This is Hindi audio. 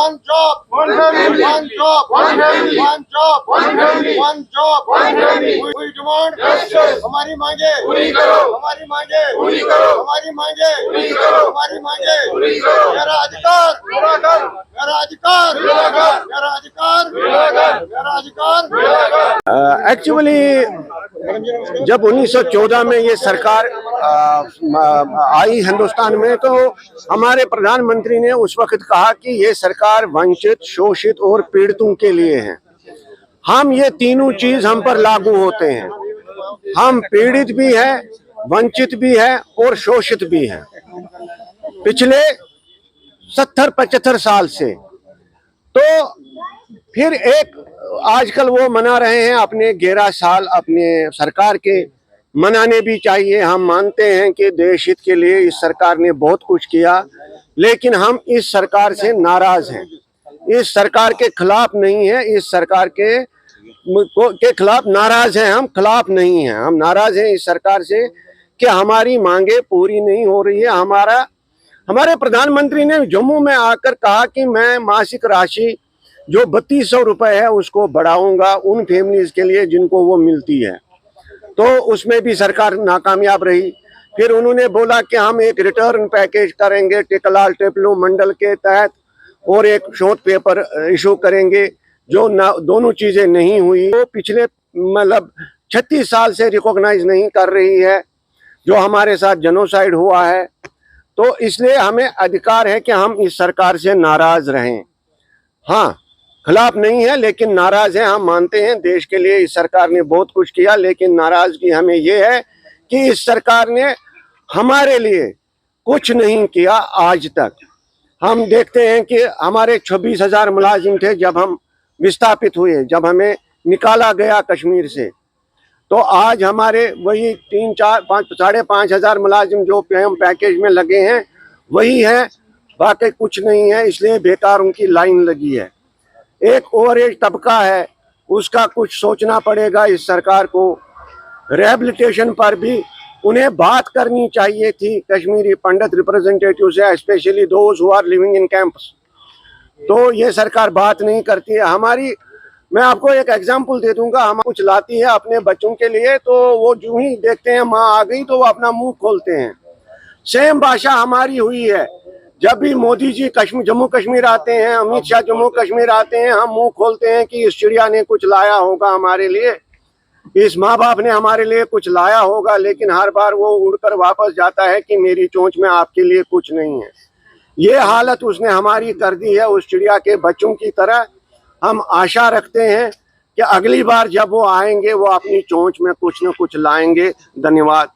one job, one family, one job, one family, one job, one family, one job, one family. We demand justice. हमारी मांगे पूरी करो, हमारी मांगे पूरी करो, हमारी मांगे पूरी करो, हमारी मांगे पूरी करो। मेरा अधिकार पूरा कर, मेरा अधिकार पूरा कर, मेरा अधिकार पूरा कर, मेरा अधिकार पूरा कर। एक्चुअली जब 1914 में ये सरकार आई हिंदुस्तान में, तो हमारे प्रधानमंत्री ने उस वक्त कहा कि ये सरकार वंचित, शोषित और पीड़ितों के लिए है। हम ये तीनों चीज हम पर लागू होते हैं। हम पीड़ित भी है, वंचित भी है और शोषित भी है। पिछले 70-75 साल से। तो फिर एक आजकल वो मना रहे हैं अपने 11 साल अपने सरकार के, मनाने भी चाहिए। हम मानते हैं कि देश हित के लिए इस सरकार ने बहुत कुछ किया, लेकिन हम इस सरकार से नाराज हैं। इस सरकार के खिलाफ नहीं है, इस सरकार के खिलाफ नाराज हैं। हम खिलाफ नहीं हैं, हम नाराज हैं इस सरकार से कि हमारी मांगे पूरी नहीं हो रही है। हमारे प्रधानमंत्री ने जम्मू में आकर कहा कि मैं मासिक राशि जो 3200 रुपए है उसको बढ़ाऊंगा उन फैमिलीज के लिए जिनको वो मिलती है। तो उसमें भी सरकार नाकामयाब रही। फिर उन्होंने बोला कि हम एक रिटर्न पैकेज करेंगे टेकलाल टेपलू मंडल के तहत और एक शोध पेपर इशू करेंगे, जो दोनों चीजें नहीं हुई। वो पिछले 36 साल से रिकॉग्नाइज नहीं कर रही है जो हमारे साथ जेनोसाइड हुआ है। तो इसलिए हमें अधिकार है कि हम इस सरकार से नाराज रहें। हाँ, खिलाफ नहीं है लेकिन नाराज हैं। हम मानते हैं देश के लिए इस सरकार ने बहुत कुछ किया, लेकिन नाराजगी हमें ये है कि इस सरकार ने हमारे लिए कुछ नहीं किया आज तक। हम देखते हैं कि हमारे 26,000 मुलाजिम थे जब हम विस्थापित हुए, जब हमें निकाला गया कश्मीर से। तो आज हमारे वही 3-4-5-5,500 मुलाजिम जो पीएम पैकेज में लगे हैं वही है, बाकी कुछ नहीं है। इसलिए बेकारों की लाइन लगी है। एक ओवरएज तबका है, उसका कुछ सोचना पड़ेगा इस सरकार को। रिहेबिलिटेशन पर भी उन्हें बात करनी चाहिए थी कश्मीरी पंडित रिप्रेजेंटेटिव से, specially those who are living in camps. तो ये सरकार बात नहीं करती है। मैं आपको एक एग्जांपल दे दूंगा। हम कुछ लाती है अपने बच्चों के लिए, तो वो जो ही देखते हैं माँ आ गई तो वो अपना मुंह खोलते हैं। सेम भाषा हमारी हुई है। जब भी मोदी जी जम्मू कश्मीर आते हैं, अमित शाह जम्मू कश्मीर आते हैं, हम मुंह खोलते हैं कि इस चिड़िया ने कुछ लाया होगा हमारे लिए, इस माँ बाप ने हमारे लिए कुछ लाया होगा, लेकिन हर बार वो उड़कर वापस जाता है कि मेरी चोंच में आपके लिए कुछ नहीं है। ये हालत उसने हमारी कर दी है उस चिड़िया के बच्चों की तरह। हम आशा रखते हैं कि अगली बार जब वो आएंगे वो अपनी चोंच में कुछ न कुछ लाएंगे। धन्यवाद।